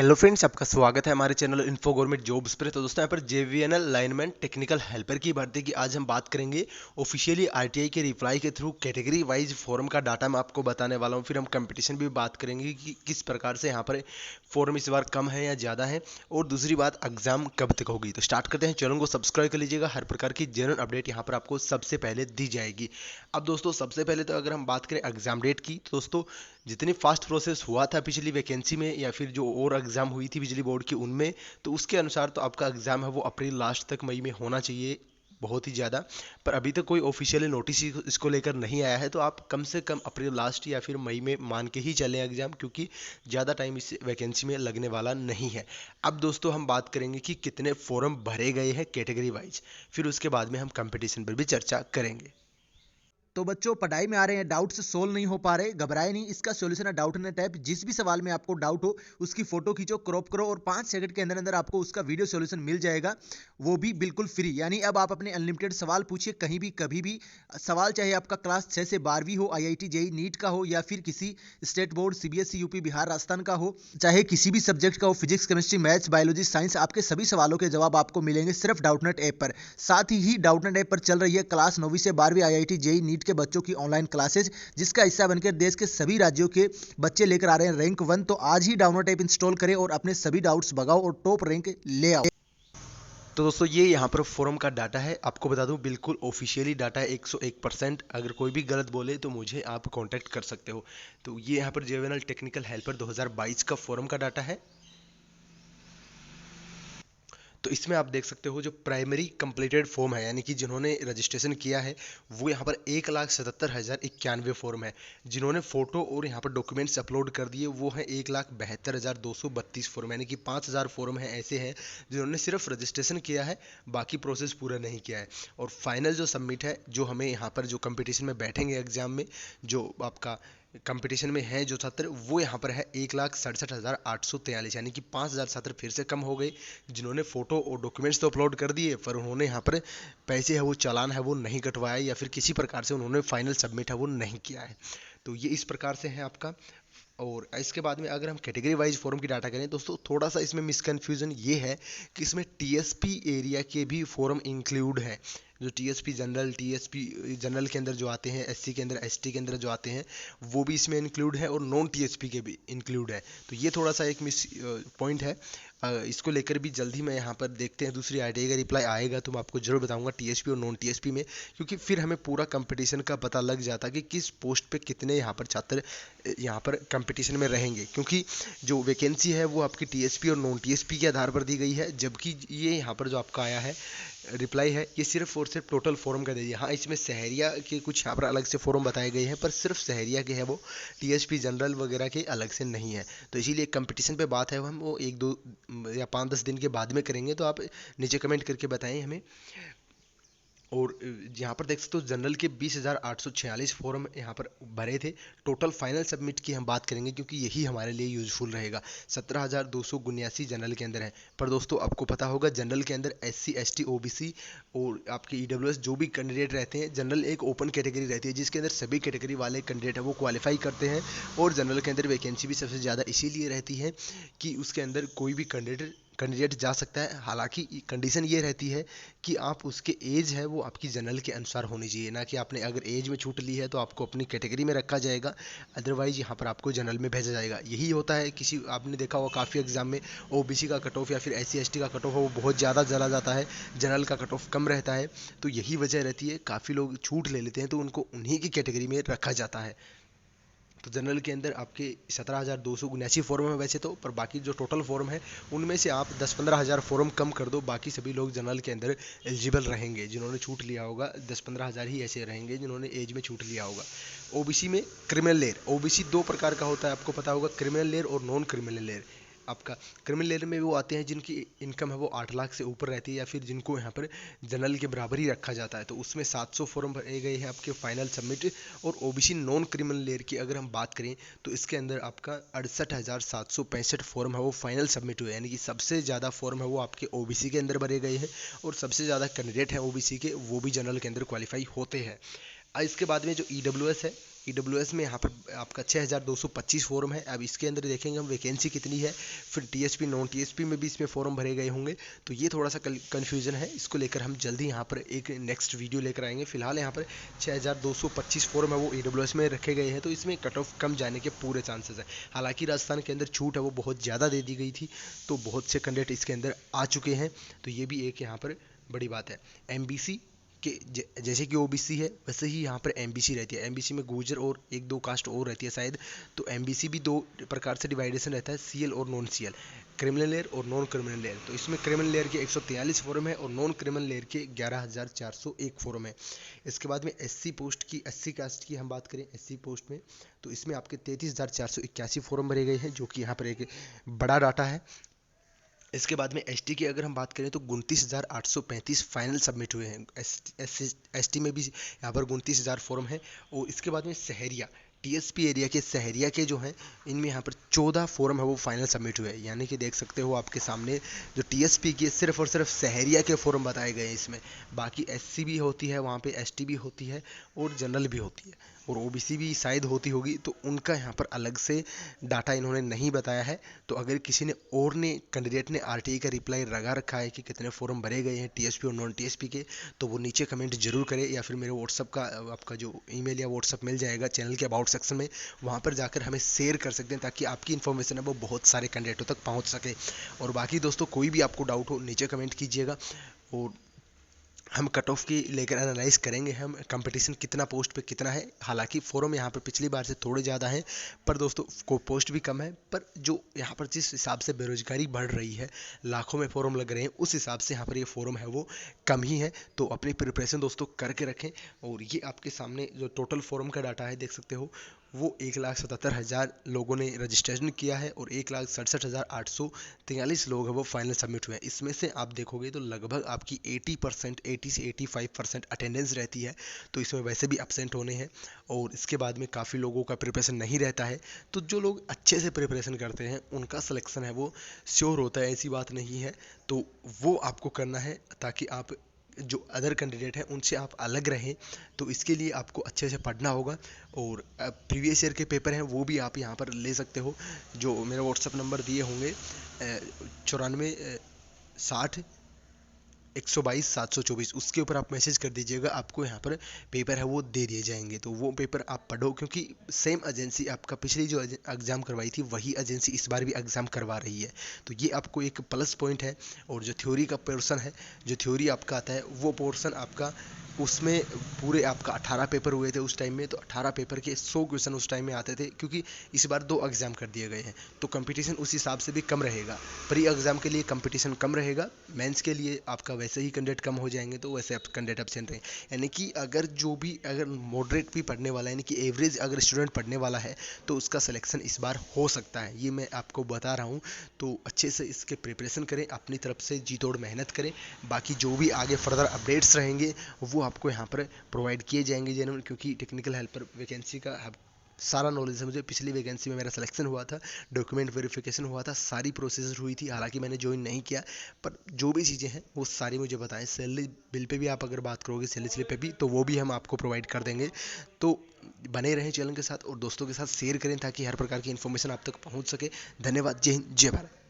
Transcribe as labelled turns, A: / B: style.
A: Hello friends, आपका स्वागत है हमारे चैनल इन्फो गवर्नमेंट जॉब्स पर। तो दोस्तों यहाँ पर जेवीएनएल लाइनमैन टेक्निकल हेल्पर की भर्ती की आज हम बात करेंगे। ऑफिशियली आरटीआई के रिप्लाई के थ्रू कैटेगरी वाइज फॉर्म का डाटा मैं आपको बताने वाला हूँ। फिर हम कंपटीशन भी बात करेंगे कि किस प्रकार से यहाँ पर फॉर्म इस बार कम है या ज़्यादा है, और दूसरी बात एग्जाम कब तक होगी। तो स्टार्ट करते हैं। चैनल को सब्सक्राइब कर लीजिएगा, हर प्रकार की जनरल अपडेट यहाँ पर आपको सबसे पहले दी जाएगी। अब दोस्तों सबसे पहले तो अगर हम बात करें एग्जाम डेट की, तो दोस्तों जितनी फास्ट प्रोसेस हुआ था पिछली वैकेंसी में या फिर जो और एग्ज़ाम हुई थी बिजली बोर्ड की उनमें, तो उसके अनुसार तो आपका एग्ज़ाम है वो अप्रैल लास्ट तक मई में होना चाहिए, बहुत ही ज़्यादा। पर अभी तक कोई ऑफिशियल नोटिस इसको लेकर नहीं आया है, तो आप कम से कम अप्रैल लास्ट या फिर मई में मान के ही चलें एग्ज़ाम, क्योंकि ज़्यादा टाइम इस वैकेंसी में लगने वाला नहीं है। अब दोस्तों हम बात करेंगे कि कितने फॉर्म भरे गए हैं कैटेगरी वाइज, फिर उसके बाद में हम कंपटीशन पर भी चर्चा करेंगे।
B: तो बच्चों पढ़ाई में आ रहे हैं, डाउट्स सोल्व नहीं हो पा रहे, घबराए नहीं। इसका सॉल्यूशन है डाउट नेट ऐप। जिस भी सवाल में आपको डाउट हो उसकी फोटो खींचो, क्रॉप करो और 5 सेकंड के अंदर अंदर आपको उसका वीडियो सॉल्यूशन मिल जाएगा, वो भी बिल्कुल फ्री। यानी अब आप अपने अनलिमिटेड सवाल पूछिए कहीं भी कभी भी। सवाल चाहे आपका क्लास 6 से 12वीं हो, आईआईटी जेई नीट का हो, या फिर किसी state board CBSE UP Bihar Rajasthan का हो, चाहे किसी भी सब्जेक्ट का हो, physics chemistry maths biology science, आपके सभी सवालों के जवाब आपको मिलेंगे सिर्फ डाउटनेट ऐप पर। साथ ही डाउटनेट ऐप पर चल रही है क्लास 9वीं से 12वीं आईआईटी जेई नीट के बच्चों की ऑनलाइन क्लासेज, जिसका हिस्सा बनकर देश के सभी राज्यों के बच्चे लेकर आ रहे हैं रैंक 1। तो आज ही डाउनलोड ऐप इंस्टॉल करें और अपने सभी डाउट्स भगाओ और टॉप रैंक ले आओ।
A: तो दोस्तों ये यहाँ पर फॉर्म का डाटा है, आपको बता दूं बिल्कुल ऑफिशियली डाटा है 101%। अगर कोई भी गलत बोले तो मुझे आप कांटेक्ट कर सकते हो। तो ये यहाँ पर जेवीएनएल टेक्निकल हेल्पर 2022 का फॉर्म का डाटा है। तो इसमें आप देख सकते हो जो प्राइमरी कंप्लीटेड फॉर्म है, यानी कि जिन्होंने रजिस्ट्रेशन किया है, वो यहाँ पर 1,77,091 फॉर्म है। जिन्होंने फोटो और यहाँ पर डॉक्यूमेंट्स अपलोड कर दिए वो है 1,72,232 फॉर्म, यानी कि 5,000 फॉर्म है ऐसे हैं जिन्होंने सिर्फ रजिस्ट्रेशन किया है, बाकी प्रोसेस पूरा नहीं किया है। और फाइनल जो सबमिट है, जो हमें यहाँ पर जो कंपटीशन में बैठेंगे एग्जाम में, जो आपका कंपटीशन में है जो छात्र, वो यहाँ पर है 1,67,843, यानी कि 5,000 छात्र फिर से कम हो गए जिन्होंने फोटो और डॉक्यूमेंट्स तो अपलोड कर दिए, पर उन्होंने यहाँ पर पैसे है वो चालान है वो नहीं कटवाया, या फिर किसी प्रकार से उन्होंने फाइनल सबमिट है वो नहीं किया है। तो ये इस प्रकार से है आपका। और इसके बाद में अगर हम कैटेगरी वाइज फॉर्म की डाटा करें दोस्तों, थोड़ा सा इसमें मिसकन्फ्यूजन ये है कि इसमें टीएसपी एरिया के भी फॉर्म इंक्लूड है। जो टीएसपी जनरल के अंदर जो आते हैं, एससी के अंदर, एसटी के अंदर जो आते हैं, वो भी इसमें इंक्लूड है, और नॉन टीएसपी के भी इंक्लूड है। तो ये थोड़ा सा एक मिस पॉइंट है। इसको लेकर भी जल्दी में यहाँ पर देखते हैं, दूसरी आरटीआई का रिप्लाई आएगा तो मैं आपको जरूर बताऊंगा टीएसपी और नॉन टीएसपी में, क्योंकि फिर हमें पूरा कंपटीशन का पता लग जाता है कि किस पोस्ट पे कितने यहाँ पर छात्र यहाँ पर कंपटीशन में रहेंगे। क्योंकि जो वैकेंसी है वो आपकी टीएसपी और नॉन टीएसपी के आधार पर दी गई है, जबकि ये यहाँ पर जो आपका आया है रिप्लाई है, ये सिर्फ और सिर्फ टोटल फॉर्म का दे दिया। हाँ, इसमें शहरिया के कुछ यहाँ पर अलग से फॉर्म बताए गए हैं, पर सिर्फ शहरिया के हैं वो, टीएसपी जनरल वगैरह के अलग से नहीं है। तो इसीलिए कंपटीशन पे बात है हम वो 1-2 या 5-10 दिन के बाद में करेंगे, तो आप नीचे कमेंट करके बताएं हमें। और यहाँ पर देख सकते हो जनरल के 20,846 फॉर्म यहाँ पर भरे थे। टोटल फाइनल सबमिट की हम बात करेंगे, क्योंकि यही हमारे लिए यूजफुल रहेगा। 17,279 जनरल के अंदर है। पर दोस्तों आपको पता होगा जनरल के अंदर एससी, एसटी, ओबीसी और आपके ईडब्ल्यूएस जो भी कैंडिडेट रहते हैं, जनरल एक ओपन कैटेगरी रहती है जिसके अंदर सभी कैटेगरी वाले कैंडिडेट है वो क्वालिफाई करते हैं। और जनरल के अंदर वैकेंसी भी सबसे ज़्यादा इसीलिए रहती है कि उसके अंदर कोई भी कैंडिडेट जा सकता है। हालांकि कंडीशन ये रहती है कि आप उसके एज है वो आपकी जनरल के अनुसार होनी चाहिए, ना कि आपने अगर एज में छूट ली है तो आपको अपनी कैटेगरी में रखा जाएगा, अदरवाइज यहाँ पर आपको जनरल में भेजा जाएगा। यही होता है, किसी आपने देखा होगा काफ़ी एग्जाम में ओबीसी का कट ऑफ या फिर एससी एसटी का कट ऑफ है वो बहुत ज़्यादा चला जाता है, जनरल का कट ऑफ कम रहता है। तो यही वजह रहती है, काफ़ी लोग छूट ले लेते हैं तो उनको उन्हीं की कैटेगरी में रखा जाता है। तो जनरल के अंदर आपके 17,279 फॉर्म है वैसे तो, पर बाकी जो टोटल फॉर्म है उनमें से आप 10-15 हज़ार फॉर्म कम कर दो, बाकी सभी लोग जनरल के अंदर एलिजिबल रहेंगे। जिन्होंने छूट लिया होगा 10-15 हज़ार ही ऐसे रहेंगे जिन्होंने एज में छूट लिया होगा। ओबीसी में क्रिमिनल लेयर, ओबीसी दो प्रकार का होता है, आपको पता होगा, क्रिमिनल लेयर और नॉन क्रिमिनल लेयर। आपका क्रिमिनल लेयर में वो आते हैं जिनकी इनकम है वो 8 लाख से ऊपर रहती है, या फिर जिनको यहाँ पर जनरल के बराबर ही रखा जाता है। तो उसमें 700 फॉर्म भरे गए हैं आपके फाइनल सबमिट। और ओबीसी नॉन क्रिमिनल लेयर की अगर हम बात करें तो इसके अंदर आपका 68,765 फॉर्म है वो फाइनल सबमिट हुए, यानी कि सबसे ज़्यादा फॉर्म है वो आपके ओबीसी के अंदर भरे गए हैं, और सबसे ज़्यादा कैंडिडेट हैं ओबीसी के वो भी जनरल के अंदर क्वालिफाई होते हैं। इसके बाद में जो ईडब्ल्यूएस है, EWS में यहाँ पर आपका 6225 फॉर्म है। अब इसके अंदर देखेंगे हम वैकेंसी कितनी है, फिर TSP नॉन TSP में भी इसमें फॉर्म भरे गए होंगे, तो ये थोड़ा सा कन्फ्यूजन है। इसको लेकर हम जल्दी यहाँ पर एक नेक्स्ट वीडियो लेकर आएंगे। फिलहाल यहाँ पर 6225 फॉर्म है वो EWS में रखे गए हैं, तो इसमें कट ऑफ कम जाने के पूरे चांसेस है। हालांकि राजस्थान के अंदर छूट है वो बहुत ज़्यादा दे दी गई थी, तो बहुत से कैंडिडेट इसके अंदर आ चुके हैं, तो ये भी एक यहाँ पर बड़ी बात है। MBC कि जैसे कि OBC है वैसे ही यहाँ पर MBC रहती है। MBC में गुर्जर और एक दो कास्ट और रहती है शायद, तो MBC भी दो प्रकार से डिवाइडेशन रहता है, CL और नॉन CL, क्रिमिनल लेयर और नॉन क्रिमिनल लेयर। तो इसमें क्रिमिनल लेयर के 143 फॉर्म है और नॉन क्रिमिनल लेयर के 11401 फॉर्म है। इसके बाद में SC पोस्ट की, SC कास्ट की हम बात करें SC पोस्ट में, तो इसमें आपके 33,481 फॉर्म भरे गए हैं, जो कि यहाँ पर एक बड़ा डाटा है। इसके बाद में ST की अगर हम बात करें तो 29,835 फाइनल सबमिट हुए हैं। ST में भी यहाँ पर 29,000 फॉर्म है। और इसके बाद में सहरिया TSP एरिया के सहरिया के जो हैं, इनमें यहाँ पर 14 फॉर्म है वो फाइनल सबमिट हुए हैं। यानी कि देख सकते हो आपके सामने जो TSP की सिर्फ और सिर्फ सहरिया के फॉर्म बताए गए हैं इसमें। बाकी SC भी होती है वहाँ पे, ST भी होती है और जनरल भी होती है और OBC भी शायद होती होगी, तो उनका यहाँ पर अलग से डाटा इन्होंने नहीं बताया है। तो अगर किसी ने और ने कैंडिडेट ने RTI का रिप्लाई लगा रखा है कि कितने फॉर्म भरे गए हैं TSP और नॉन TSP के, तो वो नीचे कमेंट जरूर करें, या फिर मेरे व्हाट्सअप का आपका जो ईमेल या व्हाट्सअप मिल जाएगा चैनल के अबाउट सेक्शन में, वहाँ पर जाकर हमें शेयर कर सकते हैं, ताकि आपकी इन्फॉर्मेशन है वो बहुत सारे कैंडिडेटों तक पहुँच सके। और बाकी दोस्तों कोई भी आपको डाउट हो नीचे कमेंट कीजिएगा, और हम कट ऑफ की लेकर एनालाइज करेंगे हम कंपटीशन कितना पोस्ट पे कितना है। हालांकि फॉर्म यहाँ पर पिछली बार से थोड़े ज़्यादा हैं, पर दोस्तों को पोस्ट भी कम है, पर जो यहाँ पर जिस हिसाब से बेरोजगारी बढ़ रही है, लाखों में फॉर्म लग रहे हैं, उस हिसाब से यहाँ पर ये फॉर्म है वो कम ही है। तो अपनी प्रिपरेशन दोस्तों करके रखें। और ये आपके सामने जो टोटल फॉर्म का डाटा है देख सकते हो, वो 1,77,000 लोगों ने रजिस्ट्रेशन किया है और 1,67,843 लोग हैं वो फाइनल सबमिट हुए हैं। इसमें से आप देखोगे तो लगभग आपकी 80% से 85% अटेंडेंस रहती है, तो इसमें वैसे भी एब्सेंट होने हैं। और इसके बाद में काफ़ी लोगों का प्रिपरेशन नहीं रहता है, तो जो लोग अच्छे से प्रिपरेशन करते हैं उनका सिलेक्शन है वो श्योर होता है, ऐसी बात नहीं है। तो वो आपको करना है ताकि आप जो अदर कैंडिडेट हैं उनसे आप अलग रहें। तो इसके लिए आपको अच्छे से पढ़ना होगा, और प्रीवियस ईयर के पेपर हैं वो भी आप यहाँ पर ले सकते हो, जो मेरा व्हाट्सअप नंबर दिए होंगे 9460122724, उसके ऊपर आप मैसेज कर दीजिएगा, आपको यहाँ पर पेपर है वो दे दिए जाएंगे। तो वो पेपर आप पढ़ो, क्योंकि सेम एजेंसी आपका पिछली जो एग्ज़ाम करवाई थी वही एजेंसी इस बार भी एग्ज़ाम करवा रही है, तो ये आपको एक प्लस पॉइंट है। और जो थ्योरी का पोर्शन है, जो थ्योरी आपका आता है वो पोर्शन आपका, उसमें पूरे आपका 18 पेपर हुए थे उस टाइम में, तो 18 पेपर के 100 क्वेश्चन उस टाइम में आते थे, क्योंकि इस बार 2 एग्ज़ाम कर दिए गए हैं, तो कंपटीशन उस हिसाब से भी कम रहेगा। प्री एग्ज़ाम के लिए कंपटीशन कम रहेगा, मेंस के लिए आपका वैसे ही कैंडिडेट कम हो जाएंगे, तो वैसे आप कैंडिडेट एब्सेंट रहें। यानी कि अगर मॉडरेट भी पढ़ने वाला है, यानी कि एवरेज अगर स्टूडेंट पढ़ने वाला है, तो उसका सिलेक्शन इस बार हो सकता है, ये मैं आपको बता रहा हूँ। तो अच्छे से इसके प्रिपरेशन करें, अपनी तरफ से जी तोड़ मेहनत करें। बाकी जो भी आगे फर्दर अपडेट्स रहेंगे वो आपको यहाँ पर प्रोवाइड किए जाएंगे जेन्युइन, क्योंकि टेक्निकल हेल्पर वैकेंसी का सारा नॉलेज है मुझे। पिछली वैकेंसी में मेरा सिलेक्शन हुआ था, डॉक्यूमेंट वेरिफिकेशन हुआ था, सारी प्रोसेस हुई थी, हालांकि मैंने ज्वाइन नहीं किया, पर जो भी चीज़ें हैं वो सारी मुझे बताएं। सैलरी बिल पे भी आप अगर बात करोगे, सैलरी स्लिप पे भी, तो वो भी हम आपको प्रोवाइड कर देंगे। तो बने रहें चैनल के साथ और दोस्तों के साथ शेयर करें, ताकि हर प्रकार की इन्फॉर्मेशन आप तक पहुँच सके। धन्यवाद। जय हिंद, जय भारत।